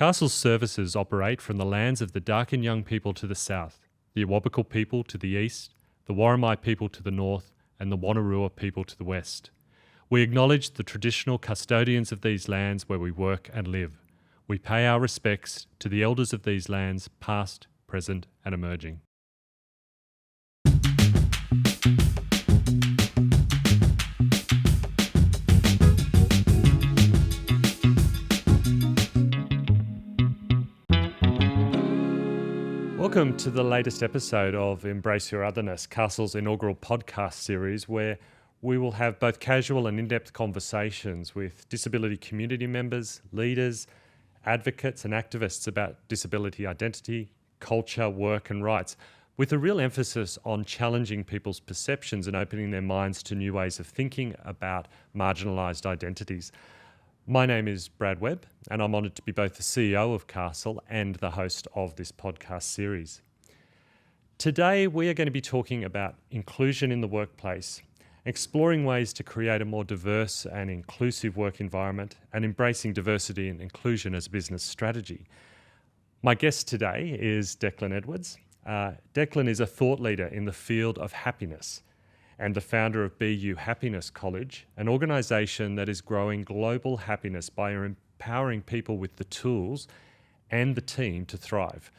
Castle's services operate from the lands of the Darkin Young people to the south, the Awabakal people to the east, the Warramai people to the north, and the Wonnarua people to the west. We acknowledge the traditional custodians of these lands where we work and live. We pay our respects to the elders of these lands, past, present, and emerging. Welcome to the latest episode of Embrace Your Otherness, Castle's inaugural podcast series, where we will have both casual and in-depth conversations with disability community members, leaders, advocates and activists about disability identity, culture, work and rights, with a real emphasis on challenging people's perceptions and opening their minds to new ways of thinking about marginalised identities. My name is Brad Webb, and I'm honoured to be both the CEO of Castle and the host of this podcast series. Today, we are going to be talking about inclusion in the workplace, exploring ways to create a more diverse and inclusive work environment, and embracing diversity and inclusion as a business strategy. My guest today is Declan Edwards. Declan is a thought leader in the field of happiness and the founder of BU Happiness College, an organisation that is growing global happiness by empowering people with the tools and the team to thrive.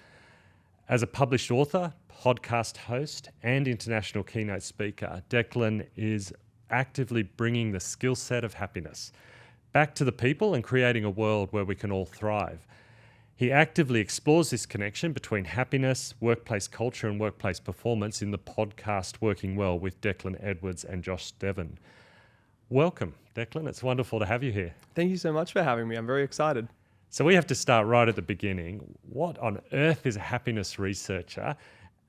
As a published author, podcast host, and international keynote speaker, Declan is actively bringing the skill set of happiness back to the people and creating a world where we can all thrive. He actively explores this connection between happiness, workplace culture, and workplace performance in the podcast Working Well with Declan Edwards and Devon. Welcome, Declan. It's wonderful to have you here. Thank you so much for having me. I'm very excited. So we have to start right at the beginning. What on earth is a happiness researcher,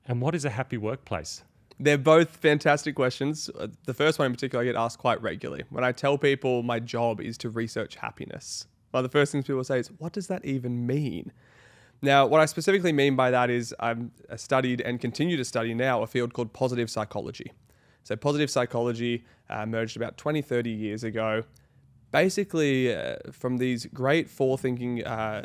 and what is a happy workplace? They're both fantastic questions. The first one in particular I get asked quite regularly. When I tell people my job is to research happiness, one of the first things people say is, what does that even mean? Now, what I specifically mean by that is I've studied and continue to study now a field called positive psychology. So positive psychology emerged about 20, 30 years ago, basically from these great forward-thinking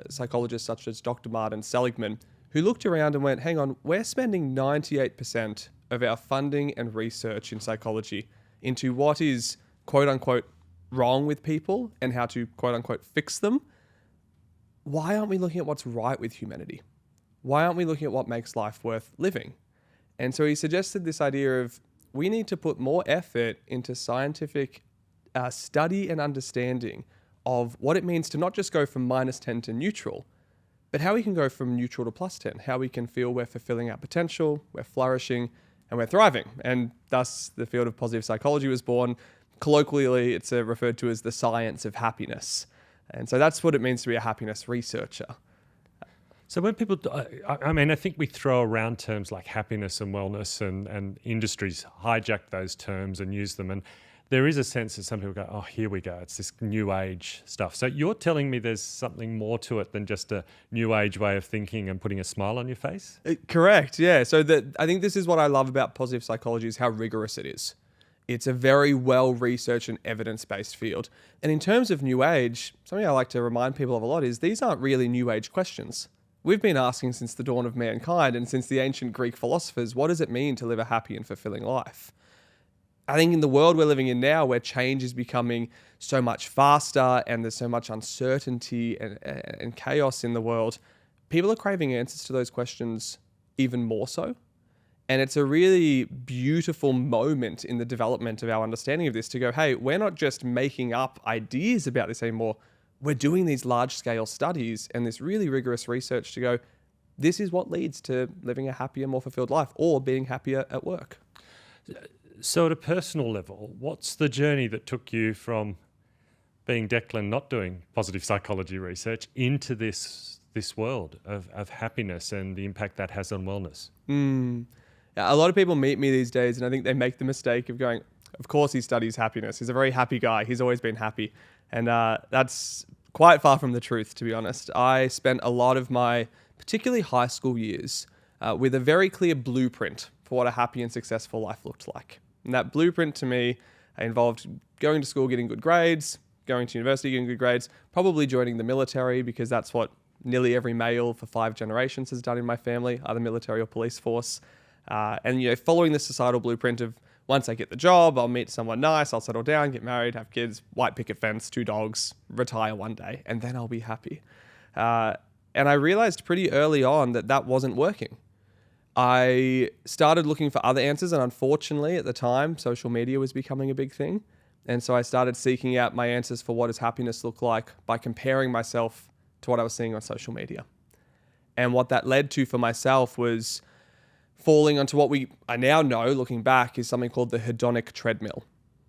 psychologists such as Dr. Martin Seligman, who looked around and went, hang on, we're spending 98% of our funding and research in psychology into what is quote-unquote wrong with people and how to quote-unquote fix them. Why aren't we looking at what's right with humanity? Why aren't we looking at what makes life worth living? And so he suggested this idea of we need to put more effort into scientific study and understanding of what it means to not just go from -10 to neutral, but how we can go from neutral to +10, how we can feel we're fulfilling our potential, we're flourishing, and we're thriving. And thus the field of positive psychology was born. Colloquially, it's referred to as the science of happiness. And so that's what it means to be a happiness researcher. So when people, I think we throw around terms like happiness and wellness, and industries hijack those terms and use them. And there is a sense that some people go, oh, here we go. It's this new age stuff. So you're telling me there's something more to it than just a new age way of thinking and putting a smile on your face? Correct, yeah. So I think this is what I love about positive psychology is how rigorous it is. It's a very well-researched and evidence-based field. And in terms of new age, something I like to remind people of a lot is these aren't really new age questions. We've been asking since the dawn of mankind and since the ancient Greek philosophers, what does it mean to live a happy and fulfilling life? I think in the world we're living in now, where change is becoming so much faster and there's so much uncertainty and chaos in the world, people are craving answers to those questions even more so. And it's a really beautiful moment in the development of our understanding of this to go, hey, we're not just making up ideas about this anymore. We're doing these large-scale studies and this really rigorous research to go, this is what leads to living a happier, more fulfilled life or being happier at work. So at a personal level, what's the journey that took you from being Declan, not doing positive psychology research, into this world of happiness and the impact that has on wellness? A lot of people meet me these days and I think they make the mistake of going, of course he studies happiness. He's a very happy guy. He's always been happy. And that's quite far from the truth, to be honest. I spent a lot of my particularly high school years with a very clear blueprint for what a happy and successful life looked like. And that blueprint to me involved going to school, getting good grades, going to university, getting good grades, probably joining the military because that's what nearly every male for 5 generations has done in my family, either military or police force. And, following the societal blueprint of once I get the job, I'll meet someone nice, I'll settle down, get married, have kids, white picket fence, 2 dogs, retire one day, and then I'll be happy. And I realized pretty early on that wasn't working. I started looking for other answers, and unfortunately at the time, social media was becoming a big thing. And so I started seeking out my answers for what does happiness look like by comparing myself to what I was seeing on social media. And what that led to for myself was falling onto what I now know, looking back, is something called the hedonic treadmill,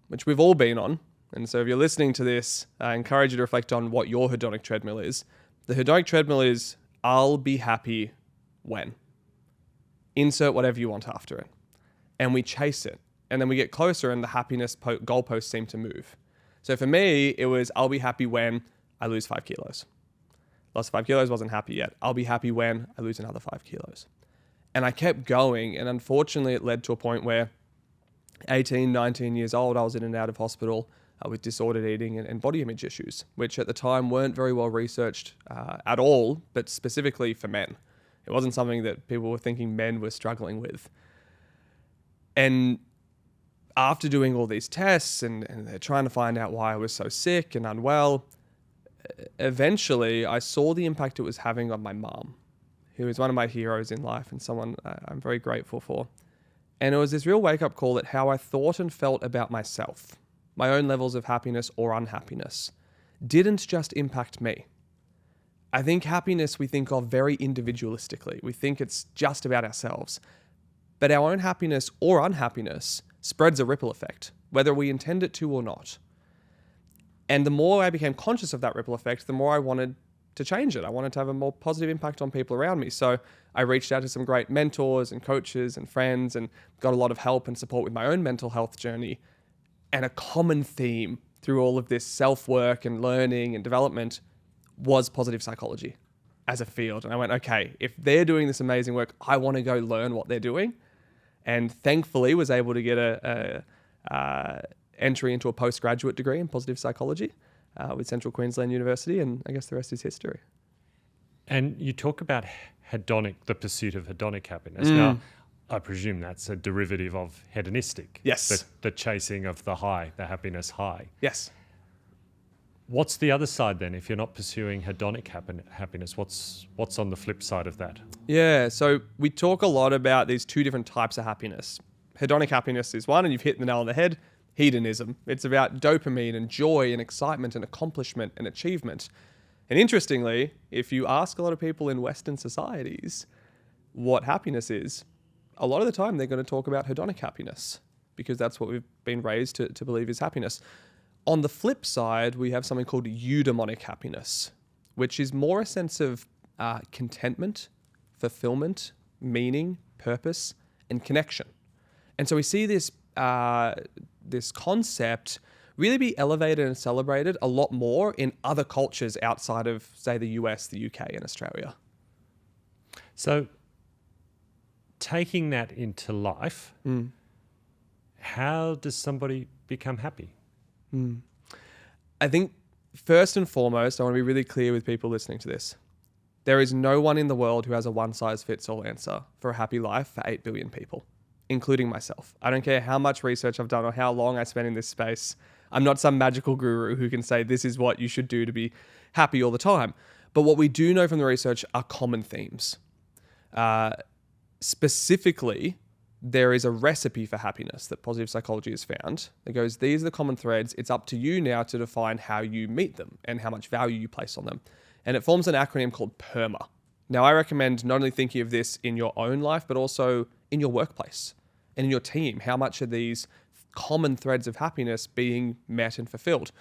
which we've all been on. And so if you're listening to this, I encourage you to reflect on what your hedonic treadmill is. The hedonic treadmill is, I'll be happy when. Insert whatever you want after it. And we chase it. And then we get closer and the happiness goalposts seem to move. So for me, it was, I'll be happy when I lose 5 kilos. Lost 5 kilos, wasn't happy yet. I'll be happy when I lose another 5 kilos. And I kept going. And unfortunately, it led to a point where 18, 19 years old, I was in and out of hospital with disordered eating and body image issues, which at the time weren't very well researched at all, but specifically for men. It wasn't something that people were thinking men were struggling with. And after doing all these tests and they're trying to find out why I was so sick and unwell, eventually I saw the impact it was having on my mom, who is one of my heroes in life and someone I'm very grateful for. And it was this real wake-up call at how I thought and felt about myself, my own levels of happiness or unhappiness, didn't just impact me. I think happiness we think of very individualistically. We think it's just about ourselves. But our own happiness or unhappiness spreads a ripple effect, whether we intend it to or not. And the more I became conscious of that ripple effect, the more I wanted to change it. I wanted to have a more positive impact on people around me. So I reached out to some great mentors and coaches and friends and got a lot of help and support with my own mental health journey. And a common theme through all of this self-work and learning and development was positive psychology as a field. And I went, okay, if they're doing this amazing work, I want to go learn what they're doing. And thankfully was able to get a entry into a postgraduate degree in positive psychology with Central Queensland University. And I guess the rest is history. And you talk about the pursuit of hedonic happiness. Now, I presume that's a derivative of hedonistic. Yes. The chasing of the high, the happiness high. Yes. What's the other side then? If you're not pursuing hedonic happiness, what's on the flip side of that? Yeah, so we talk a lot about these 2 different types of happiness. Hedonic happiness is one, and you've hit the nail on the head, hedonism. It's about dopamine and joy and excitement and accomplishment and achievement. And interestingly, if you ask a lot of people in Western societies what happiness is, a lot of the time they're going to talk about hedonic happiness because that's what we've been raised to believe is happiness. On the flip side, we have something called eudaimonic happiness, which is more a sense of contentment, fulfillment, meaning, purpose, and connection. And so we see this concept really be elevated and celebrated a lot more in other cultures outside of, say, the US, the UK, and Australia. So taking that into life, how does somebody become happy? I think first and foremost, I want to be really clear with people listening to this. There is no one in the world who has a one-size-fits-all answer for a happy life for 8 billion people, including myself. I don't care how much research I've done or how long I spent in this space. I'm not some magical guru who can say this is what you should do to be happy all the time. But what we do know from the research are common themes. Specifically, there is a recipe for happiness that positive psychology has found. It goes, these are the common threads. It's up to you now to define how you meet them and how much value you place on them. And it forms an acronym called PERMA. Now, I recommend not only thinking of this in your own life, but also in your workplace and in your team. How much are these common threads of happiness being met and fulfilled?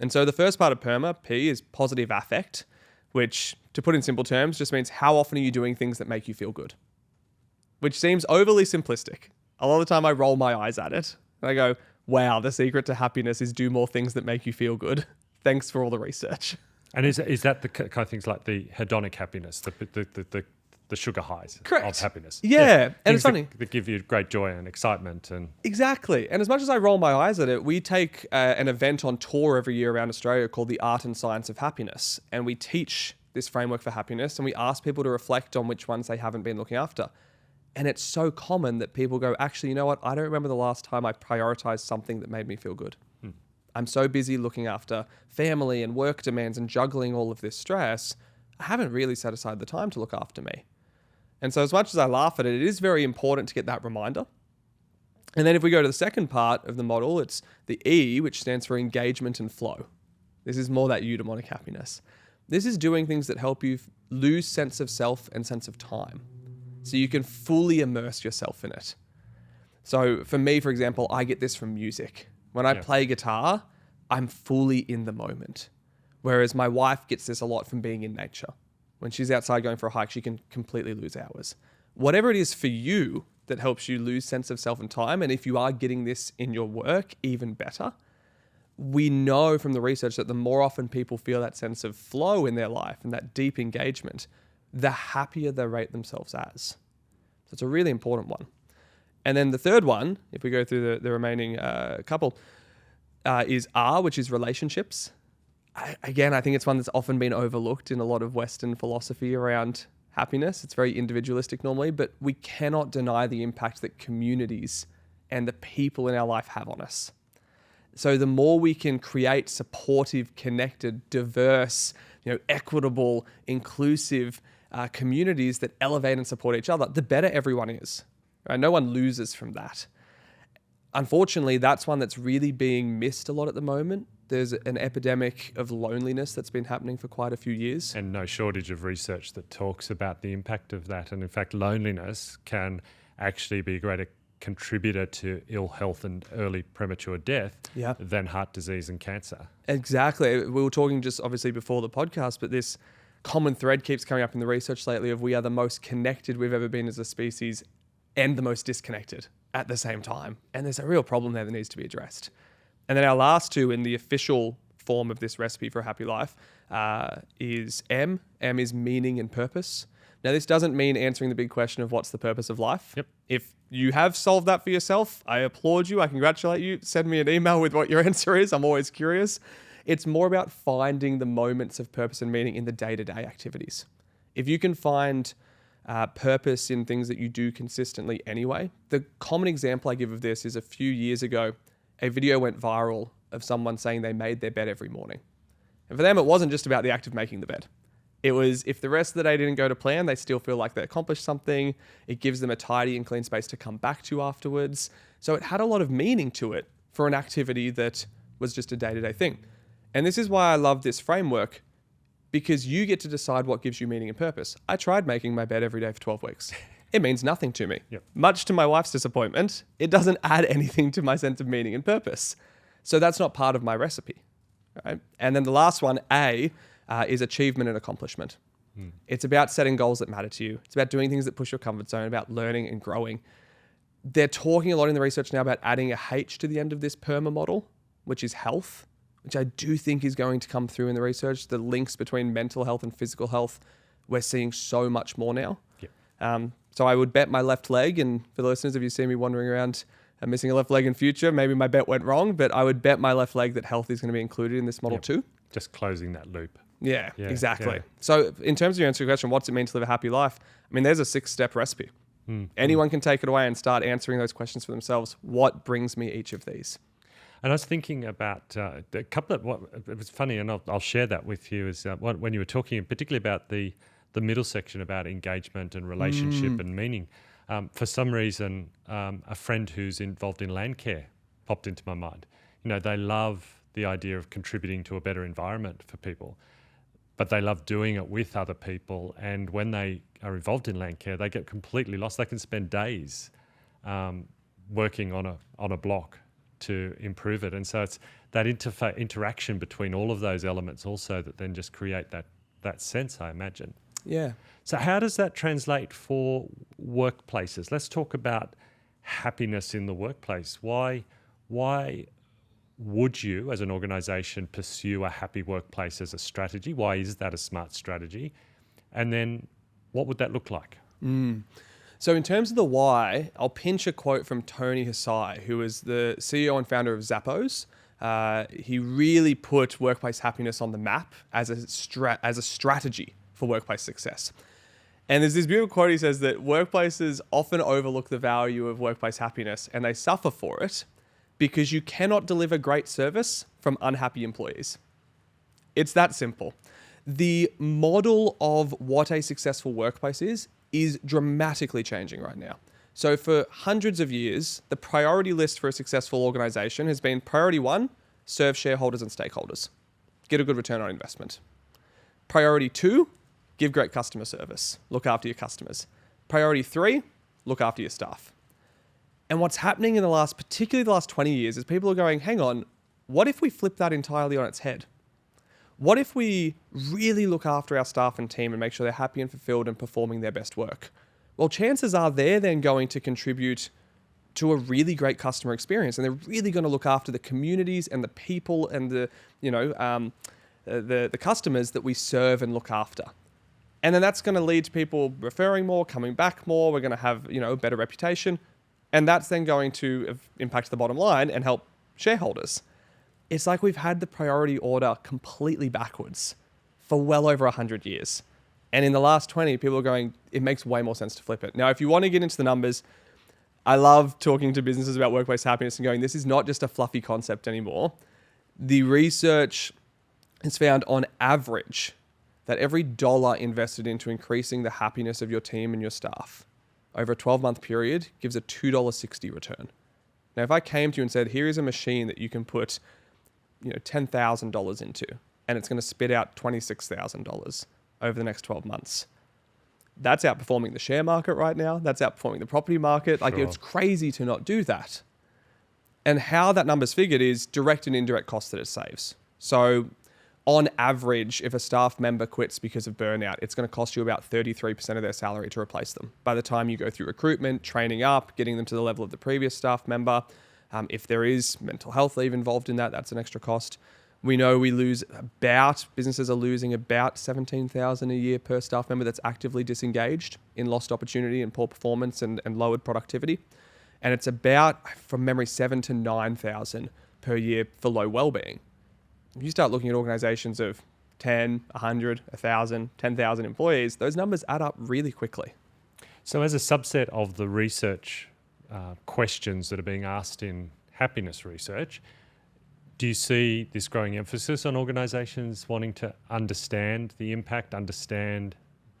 And so the first part of PERMA, P, is positive affect, which, to put in simple terms, just means how often are you doing things that make you feel good? Which seems overly simplistic. A lot of the time I roll my eyes at it and I go, wow, the secret to happiness is do more things that make you feel good. Thanks for all the research. And is that the kind of things like the hedonic happiness, the sugar highs of happiness? Yeah. And it's funny. That give you great joy and excitement. Exactly. And as much as I roll my eyes at it, we take an event on tour every year around Australia called the Art and Science of Happiness. And we teach this framework for happiness, and we ask people to reflect on which ones they haven't been looking after. And it's so common that people go, actually, you know what? I don't remember the last time I prioritized something that made me feel good. I'm so busy looking after family and work demands and juggling all of this stress, I haven't really set aside the time to look after me. And so as much as I laugh at it, it is very important to get that reminder. And then if we go to the second part of the model, it's the E, which stands for engagement and flow. This is more that eudaimonic happiness. This is doing things that help you lose sense of self and sense of time, so you can fully immerse yourself in it. So for me, for example, I get this from music. When I play guitar, I'm fully in the moment. Whereas my wife gets this a lot from being in nature. When she's outside going for a hike, she can completely lose hours. Whatever it is for you that helps you lose sense of self and time, and if you are getting this in your work, even better. We know from the research that the more often people feel that sense of flow in their life and that deep engagement, the happier they rate themselves as. So it's a really important one. And then the third one, if we go through the remaining couple, is R, which is relationships. Again, I think it's one that's often been overlooked in a lot of Western philosophy around happiness. It's very individualistic normally, but we cannot deny the impact that communities and the people in our life have on us. So the more we can create supportive, connected, diverse, equitable, inclusive communities that elevate and support each other, the better everyone is. Right? No one loses from that. Unfortunately, that's one that's really being missed a lot at the moment. There's an epidemic of loneliness that's been happening for quite a few years. And no shortage of research that talks about the impact of that. And in fact, loneliness can actually be a greater contributor to ill health and early premature death than heart disease and cancer. Exactly. We were talking just obviously before the podcast, but this common thread keeps coming up in the research lately of we are the most connected we've ever been as a species and the most disconnected at the same time. And there's a real problem there that needs to be addressed. And then our last two in the official form of this recipe for a happy life is M. M is meaning and purpose. Now, this doesn't mean answering the big question of what's the purpose of life. Yep. If you have solved that for yourself, I applaud you. I congratulate you. Send me an email with what your answer is. I'm always curious. It's more about finding the moments of purpose and meaning in the day-to-day activities. If you can find purpose in things that you do consistently anyway. The common example I give of this is a few years ago, a video went viral of someone saying they made their bed every morning. And for them, it wasn't just about the act of making the bed. It was if the rest of the day didn't go to plan, they still feel like they accomplished something. It gives them a tidy and clean space to come back to afterwards. So it had a lot of meaning to it for an activity that was just a day-to-day thing. And this is why I love this framework, because you get to decide what gives you meaning and purpose. I tried making my bed every day for 12 weeks. It means nothing to me. Yep. Much to my wife's disappointment, it doesn't add anything to my sense of meaning and purpose. So that's not part of my recipe. Right? And then the last one, A, is achievement and accomplishment. It's about setting goals that matter to you. It's about doing things that push your comfort zone, about learning and growing. They're talking a lot in the research now about adding a H to the end of this PERMA model, which is health, which I do think is going to come through in the research. The links between mental health and physical health, we're seeing so much more now. Yep. So I would bet my left leg, and for the listeners, if you see me wandering around missing a left leg in future, maybe my bet went wrong, but I would bet my left leg that health is going to be included in this model too. Just closing that loop. Yeah, exactly. Yeah. So in terms of your answer to your question, what's it mean to live a happy life? I mean, there's a 6-step recipe. Anyone can take it away and start answering those questions for themselves. What brings me each of these? And I was thinking about a couple of it was funny, and I'll share that with you, is when you were talking particularly about the middle section about engagement and relationship and meaning. For some reason, a friend who's involved in land care popped into my mind. They love the idea of contributing to a better environment for people, but they love doing it with other people. And when they are involved in land care, they get completely lost. They can spend days working on a block to improve it. And so it's that interaction between all of those elements also that then just create that sense, I imagine. Yeah. So how does that translate for workplaces? Let's talk about happiness in the workplace. Why would you, as an organisation, pursue a happy workplace as a strategy? Why is that a smart strategy? And then what would that look like? So in terms of the why, I'll pinch a quote from Tony Hsieh, who is the CEO and founder of Zappos. He really put workplace happiness on the map as a strategy for workplace success. And there's this beautiful quote. He says that workplaces often overlook the value of workplace happiness and they suffer for it because you cannot deliver great service from unhappy employees. It's that simple. The model of what a successful workplace is dramatically changing right now. So for hundreds of years, the priority list for a successful organization has been priority 1, serve shareholders and stakeholders. Get a good return on investment. Priority 2, give great customer service. Look after your customers. Priority 3, look after your staff. And what's happening in particularly the last 20 years is people are going, hang on, what if we flip that entirely on its head? What if we really look after our staff and team and make sure they're happy and fulfilled and performing their best work? Well, chances are they're then going to contribute to a really great customer experience, and they're really going to look after the communities and the people and the customers that we serve and look after. And then that's going to lead to people referring more, coming back more. We're going to have a better reputation, and that's then going to impact the bottom line and help shareholders. It's like we've had the priority order completely backwards for well over 100 years. And in the last 20, people are going, it makes way more sense to flip it. Now, if you want to get into the numbers, I love talking to businesses about workplace happiness and going, this is not just a fluffy concept anymore. The research has found on average that every dollar invested into increasing the happiness of your team and your staff over a 12-month period gives a $2.60 return. Now, if I came to you and said, here is a machine that you can put $10,000 into, and it's going to spit out $26,000 over the next 12 months. That's outperforming the share market right now. That's outperforming the property market. Like, it's crazy to not do that. And how that number's figured is direct and indirect costs that it saves. So on average, if a staff member quits because of burnout, it's going to cost you about 33% of their salary to replace them. By the time you go through recruitment, training up, getting them to the level of the previous staff member, if there is mental health leave involved in that, that's an extra cost. We know businesses are losing about $17,000 a year per staff member that's actively disengaged in lost opportunity and poor performance and lowered productivity. And it's about, from memory, $7,000 to $9,000 per year for low well-being. If you start looking at organizations of 10, 100, 1,000, 10,000 employees, those numbers add up really quickly. So as a subset of the research questions that are being asked in happiness research, do you see this growing emphasis on organizations wanting to understand the impact, understand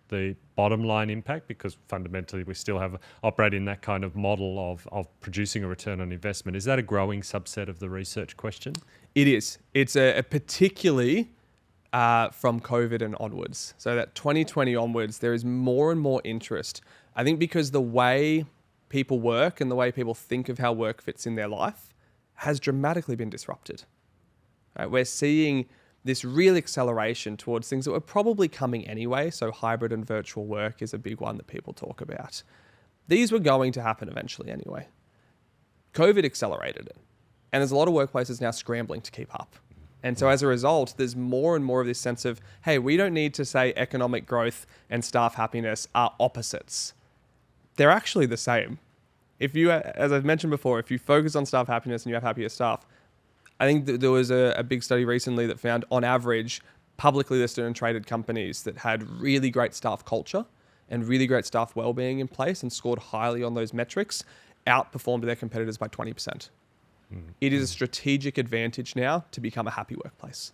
the bottom line impact? Because fundamentally we still operate in that kind of model of producing a return on investment. Is that a growing subset of the research question? It is. It's a particularly from COVID and onwards. So that 2020 onwards, there is more and more interest. I think because the way people work and the way people think of how work fits in their life has dramatically been disrupted. Right? We're seeing this real acceleration towards things that were probably coming anyway. So hybrid and virtual work is a big one that people talk about. These were going to happen eventually anyway. COVID accelerated it. And there's a lot of workplaces now scrambling to keep up. And so as a result, there's more and more of this sense of, hey, we don't need to say economic growth and staff happiness are opposites. They're actually the same. If you, as I've mentioned before, if you focus on staff happiness and you have happier staff, I think that there was a big study recently that found, on average, publicly listed and traded companies that had really great staff culture and really great staff well-being in place and scored highly on those metrics outperformed their competitors by 20%. It is a strategic advantage now to become a happy workplace.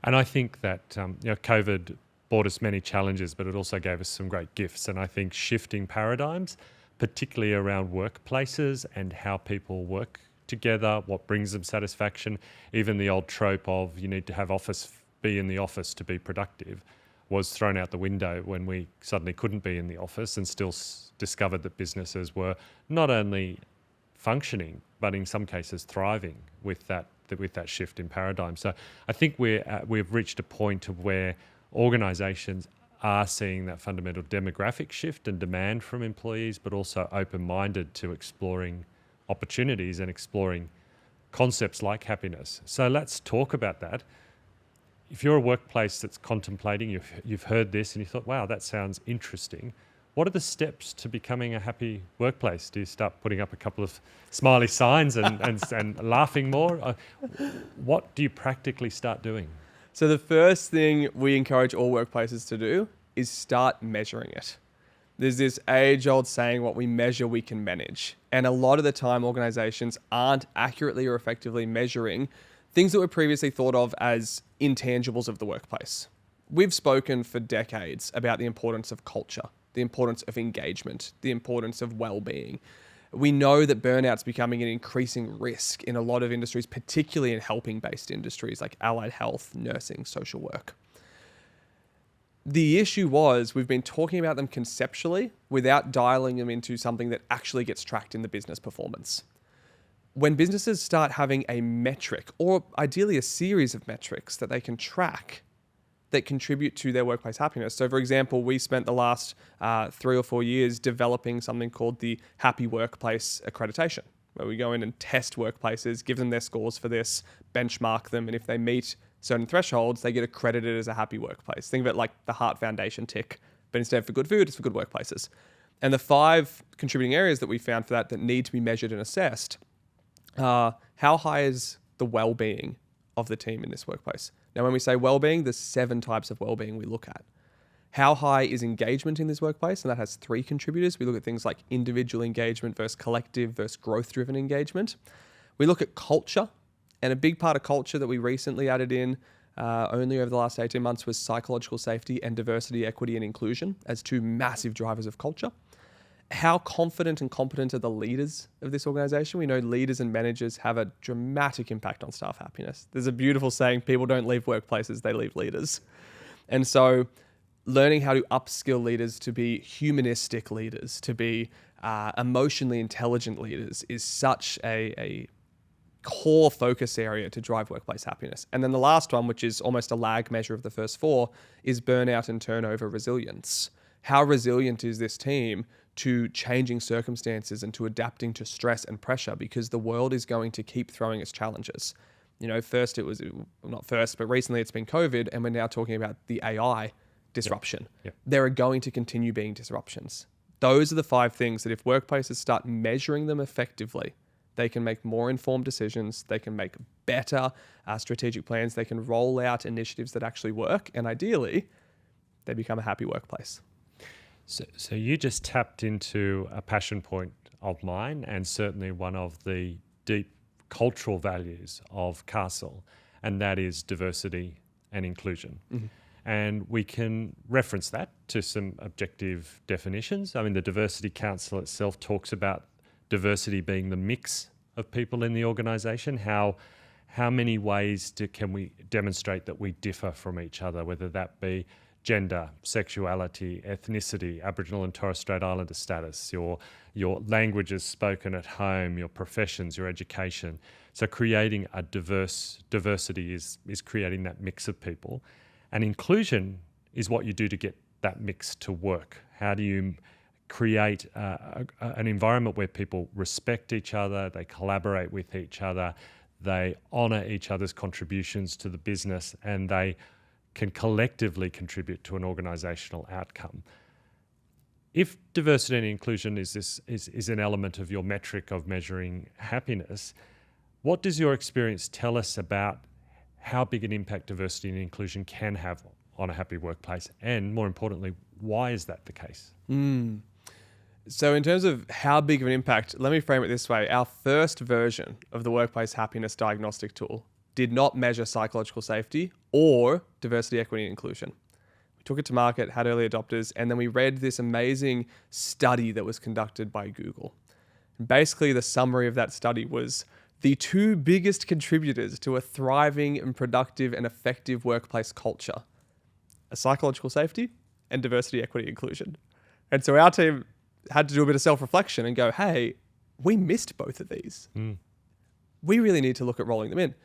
And I think that COVID brought us many challenges, but it also gave us some great gifts. And I think shifting paradigms, particularly around workplaces and how people work together, what brings them satisfaction, even the old trope of you need to be in the office to be productive, was thrown out the window when we suddenly couldn't be in the office and still discovered that businesses were not only functioning, but in some cases thriving with that shift in paradigm. So I think we've reached a point of where organisations are seeing that fundamental demographic shift and demand from employees, but also open-minded to exploring opportunities and exploring concepts like happiness. So let's talk about that. If you're a workplace that's contemplating, you've heard this and you thought, wow, that sounds interesting. What are the steps to becoming a happy workplace? Do you start putting up a couple of smiley signs and laughing more? What do you practically start doing? So the first thing we encourage all workplaces to do is start measuring it. There's this age-old saying, what we measure, we can manage. And a lot of the time, organizations aren't accurately or effectively measuring things that were previously thought of as intangibles of the workplace. We've spoken for decades about the importance of culture, the importance of engagement, the importance of well-being. We know that burnout's becoming an increasing risk in a lot of industries, particularly in helping-based industries like allied health, nursing, social work. The issue was we've been talking about them conceptually without dialing them into something that actually gets tracked in the business performance. When businesses start having a metric, or ideally a series of metrics that they can track that contribute to their workplace happiness. So for example, we spent the last 3 or 4 years developing something called the Happy Workplace Accreditation, where we go in and test workplaces, give them their scores for this, benchmark them, and if they meet certain thresholds, they get accredited as a happy workplace. Think of it like the Heart Foundation tick, but instead of for good food, it's for good workplaces. And the 5 contributing areas that we found for that need to be measured and assessed are how high is the well-being of the team in this workplace? Now, when we say well-being, there's 7 types of well-being we look at. How high is engagement in this workplace? And that has 3 contributors. We look at things like individual engagement versus collective versus growth-driven engagement. We look at culture. And a big part of culture that we recently added in only over the last 18 months was psychological safety and diversity, equity, and inclusion as 2 massive drivers of culture. How confident and competent are the leaders of this organization? We know leaders and managers have a dramatic impact on staff happiness. There's a beautiful saying, people don't leave workplaces, they leave leaders. And so learning how to upskill leaders to be humanistic leaders, to be emotionally intelligent leaders is such a core focus area to drive workplace happiness. And then the last one, which is almost a lag measure of the first 4, is burnout and turnover resilience. How resilient is this team to changing circumstances and to adapting to stress and pressure, because the world is going to keep throwing us challenges. You know, but recently it's been COVID, and we're now talking about the AI disruption. Yep. There are going to continue being disruptions. Those are the 5 things that if workplaces start measuring them effectively, they can make more informed decisions, they can make better strategic plans, they can roll out initiatives that actually work, and ideally, they become a happy workplace. So you just tapped into a passion point of mine, and certainly one of the deep cultural values of Castle, and that is diversity and inclusion. Mm-hmm. And we can reference that to some objective definitions. I mean, the Diversity Council itself talks about diversity being the mix of people in the organisation. How many ways can we demonstrate that we differ from each other, whether that be gender, sexuality, ethnicity, Aboriginal and Torres Strait Islander status, your languages spoken at home, your professions, your education. So creating a diversity is creating that mix of people. And inclusion is what you do to get that mix to work. How do you create an environment where people respect each other, they collaborate with each other, they honour each other's contributions to the business, and they can collectively contribute to an organisational outcome. If diversity and inclusion is an element of your metric of measuring happiness, what does your experience tell us about how big an impact diversity and inclusion can have on a happy workplace? And more importantly, why is that the case? So in terms of how big of an impact, let me frame it this way. Our first version of the workplace happiness diagnostic tool did not measure psychological safety or diversity, equity, and inclusion. We took it to market, had early adopters, and then we read this amazing study that was conducted by Google. And basically, the summary of that study was the 2 biggest contributors to a thriving and productive and effective workplace culture are psychological safety and diversity, equity, inclusion. And so our team had to do a bit of self-reflection and go, hey, we missed both of these. We really need to look at rolling them in.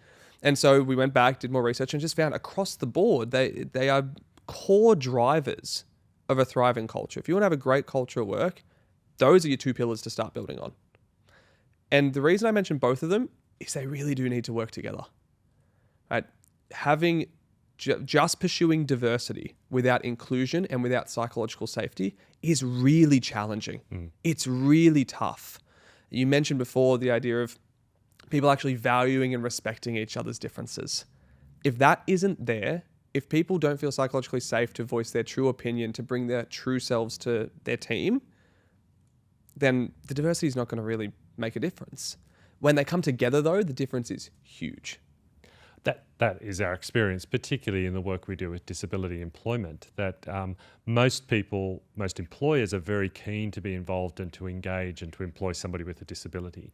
And so we went back, did more research, and just found across the board, they are core drivers of a thriving culture. If you want to have a great culture at work, those are your 2 pillars to start building on. And the reason I mentioned both of them is they really do need to work together. Right? Having just pursuing diversity without inclusion and without psychological safety is really challenging. It's really tough. You mentioned before the idea of people actually valuing and respecting each other's differences. If that isn't there, If people don't feel psychologically safe to voice their true opinion, to bring their true selves to their team, then the diversity is not going to really make a difference. When they come together, though, the difference is huge. That is our experience, particularly in the work we do with disability employment, that most employers are very keen to be involved and to engage and to employ somebody with a disability.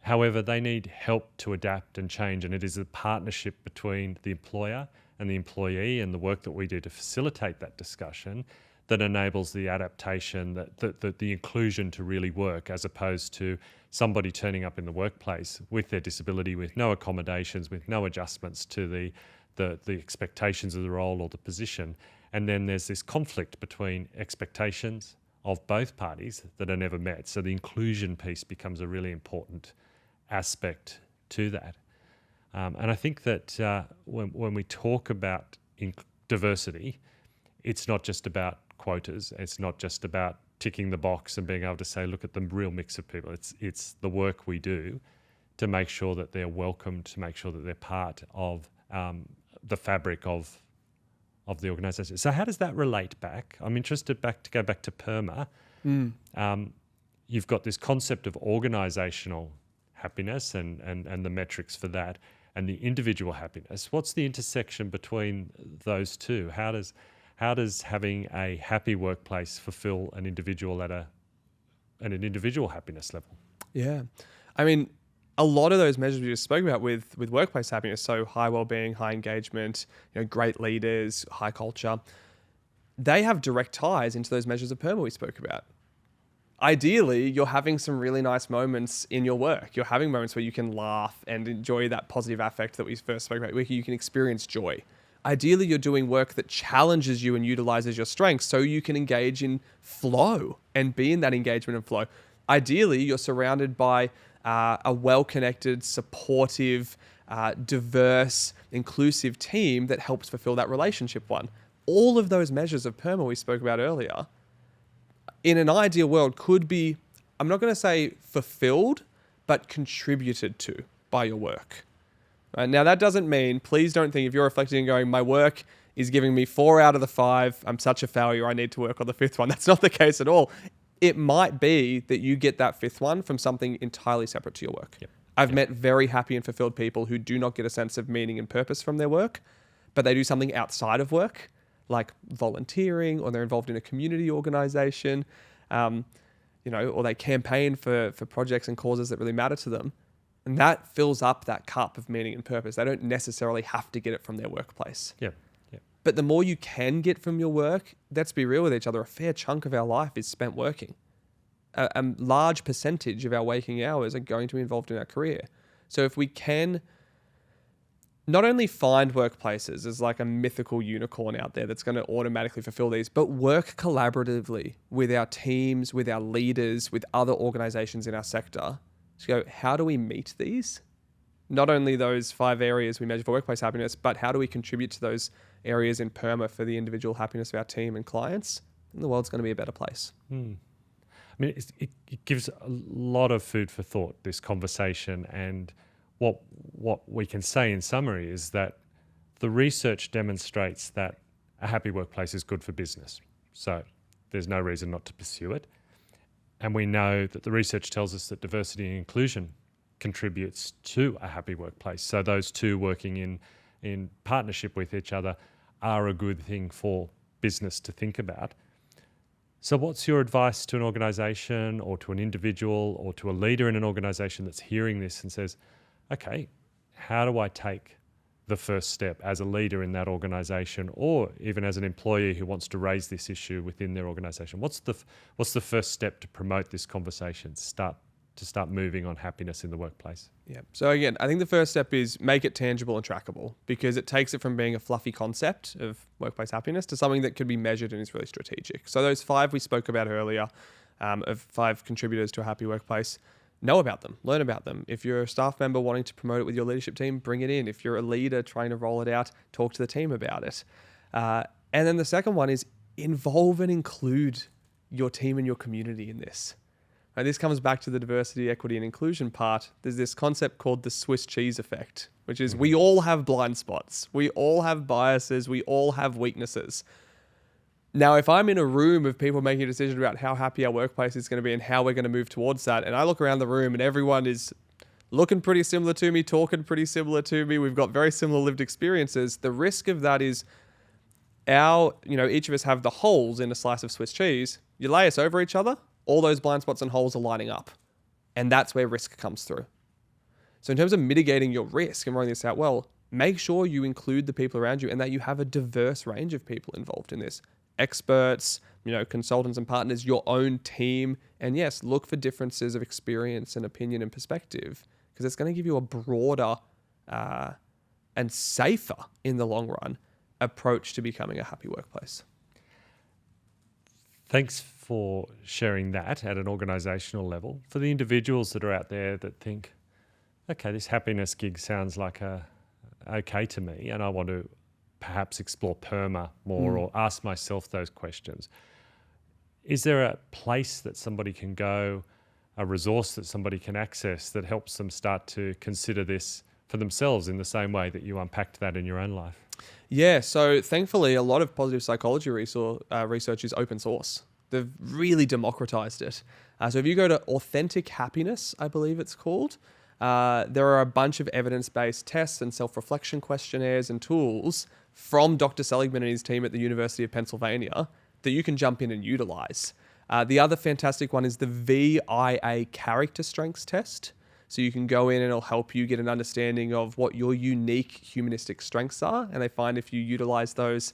However, they need help to adapt and change, and it is a partnership between the employer and the employee, and the work that we do to facilitate that discussion that enables the adaptation, the inclusion to really work, as opposed to somebody turning up in the workplace with their disability, with no accommodations, with no adjustments to the expectations of the role or the position. And then there's this conflict between expectations of both parties that are never met. So the inclusion piece becomes a really important aspect to that. And I think that when we talk about diversity, it's not just about quotas. It's not just about ticking the box and being able to say, look at the real mix of people. It's the work we do to make sure that they're welcomed, to make sure that they're part of the fabric of the organisation. So how does that relate back? I'm interested to go back to PERMA. You've got this concept of organisational happiness and the metrics for that, and the individual happiness. What's the intersection between those two? How does having a happy workplace fulfill an individual at an individual happiness level? Yeah. I mean, a lot of those measures we just spoke about with workplace happiness, so high well-being, high engagement, great leaders, high culture, they have direct ties into those measures of PERMA we spoke about. Ideally, you're having some really nice moments in your work. You're having moments where you can laugh and enjoy that positive affect that we first spoke about, where you can experience joy. Ideally, you're doing work that challenges you and utilizes your strengths so you can engage in flow and be in that engagement and flow. Ideally, you're surrounded by a well-connected, supportive, diverse, inclusive team that helps fulfill that relationship one. All of those measures of PERMA we spoke about earlier, in an ideal world, could be, I'm not going to say fulfilled, but contributed to by your work. Right? Now, that doesn't mean, please don't think if you're reflecting and going, my work is giving me 4 out of the 5, I'm such a failure, I need to work on the 5th one. That's not the case at all. It might be that you get that 5th one from something entirely separate to your work. Yep. I've met very happy and fulfilled people who do not get a sense of meaning and purpose from their work, but they do something outside of work, like volunteering, or they're involved in a community organization, or they campaign for projects and causes that really matter to them. And that fills up that cup of meaning and purpose. They don't necessarily have to get it from their workplace. Yeah. But the more you can get from your work, let's be real with each other, a fair chunk of our life is spent working. A large percentage of our waking hours are going to be involved in our career. So if we can not only find workplaces as like a mythical unicorn out there that's going to automatically fulfill these, but work collaboratively with our teams, with our leaders, with other organizations in our sector to go, how do we meet these? Not only those 5 areas we measure for workplace happiness, but how do we contribute to those areas in PERMA for the individual happiness of our team and clients? And the world's going to be a better place. I mean, it gives a lot of food for thought, this conversation. And what we can say in summary is that the research demonstrates that a happy workplace is good for business. So there's no reason not to pursue it. And we know that the research tells us that diversity and inclusion contributes to a happy workplace. So those two working in partnership with each other are a good thing for business to think about. So what's your advice to an organisation or to an individual or to a leader in an organisation that's hearing this and says, okay, how do I take the first step as a leader in that organisation, or even as an employee who wants to raise this issue within their organisation? What's the first step to promote this conversation, to start moving on happiness in the workplace? Yeah. So again, I think the first step is make it tangible and trackable, because it takes it from being a fluffy concept of workplace happiness to something that could be measured and is really strategic. So those 5 we spoke about earlier, of 5 contributors to a happy workplace, know about them, learn about them. If you're a staff member wanting to promote it with your leadership team, bring it in. If you're a leader trying to roll it out, talk to the team about it. And then the second one is involve and include your team and your community in this. And this comes back to the diversity, equity, and inclusion part. There's this concept called the Swiss cheese effect, which is we all have blind spots. We all have biases. We all have weaknesses. Now, if I'm in a room of people making a decision about how happy our workplace is going to be and how we're going to move towards that, and I look around the room and everyone is looking pretty similar to me, talking pretty similar to me, we've got very similar lived experiences, the risk of that is each of us have the holes in a slice of Swiss cheese. You lay us over each other, all those blind spots and holes are lining up. And that's where risk comes through. So in terms of mitigating your risk and rolling this out well, make sure you include the people around you and that you have a diverse range of people involved in this. Experts, consultants and partners, your own team. And yes, look for differences of experience and opinion and perspective because it's going to give you a broader and safer in the long run approach to becoming a happy workplace. Thanks for sharing that at an organizational level. For the individuals that are out there that think, okay, this happiness gig sounds like okay to me and I want to perhaps explore PERMA more or ask myself those questions. Is there a place that somebody can go, a resource that somebody can access that helps them start to consider this for themselves in the same way that you unpacked that in your own life? Yeah, so thankfully, a lot of positive psychology research is open source. They've really democratized it. So if you go to Authentic Happiness, I believe it's called, there are a bunch of evidence-based tests and self-reflection questionnaires and tools from Dr. Seligman and his team at the University of Pennsylvania that you can jump in and utilize. The other fantastic one is the VIA Character Strengths Test. So you can go in and it'll help you get an understanding of what your unique humanistic strengths are. And they find if you utilize those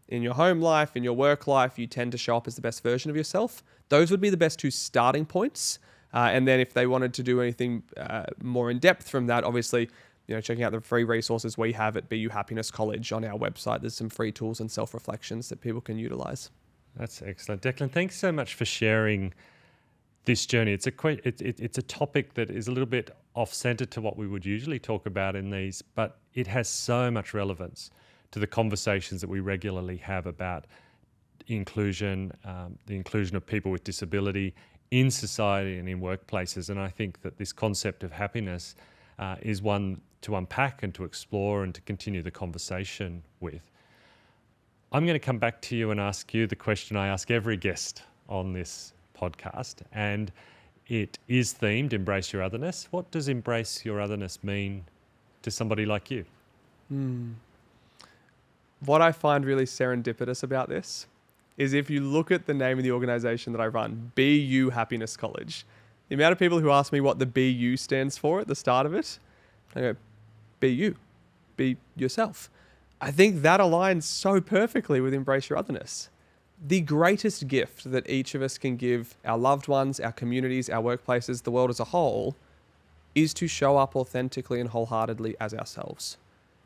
in your home life, in your work life, you tend to show up as the best version of yourself. Those would be the best two starting points. And then if they wanted to do anything more in depth from that, obviously, checking out the free resources we have at BU Happiness College on our website. There's some free tools and self-reflections that people can utilize. That's excellent. Declan, thanks so much for sharing this journey. It's a topic that is a little bit off-centre to what we would usually talk about in these, but it has so much relevance to the conversations that we regularly have about inclusion, the inclusion of people with disability in society and in workplaces. And I think that this concept of happiness is one to unpack and to explore and to continue the conversation with. I'm going to come back to you and ask you the question I ask every guest on this podcast, and it is themed Embrace Your Otherness. What does Embrace Your Otherness mean to somebody like you? What I find really serendipitous about this is if you look at the name of the organization that I run, BU Happiness College, the amount of people who ask me what the BU stands for at the start of it, I go, be you, be yourself. I think that aligns so perfectly with Embrace Your Otherness. The greatest gift that each of us can give our loved ones, our communities, our workplaces, the world as a whole, is to show up authentically and wholeheartedly as ourselves.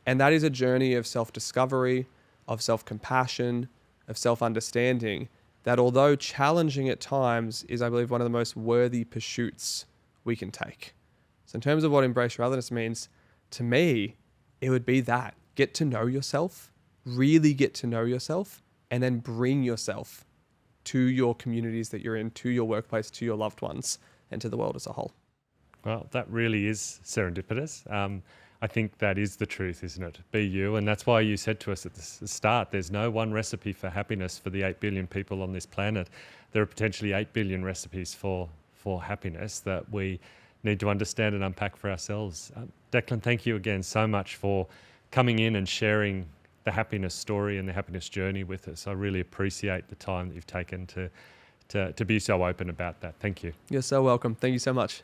And that is a journey of self-discovery, of self-compassion, of self-understanding, that although challenging at times is, I believe, one of the most worthy pursuits we can take. So in terms of what Embrace Your Otherness means, to me, it would be that. Get to know yourself, really get to know yourself, and then bring yourself to your communities that you're in, to your workplace, to your loved ones, and to the world as a whole. Well, that really is serendipitous. I think that is the truth, isn't it? Be you. And that's why you said to us at the start, there's no one recipe for happiness for the 8 billion people on this planet. There are potentially 8 billion recipes for happiness that we need to understand and unpack for ourselves. Declan, thank you again so much for coming in and sharing the happiness story and the happiness journey with us. I really appreciate the time that you've taken to be so open about that. Thank you. You're so welcome. Thank you so much.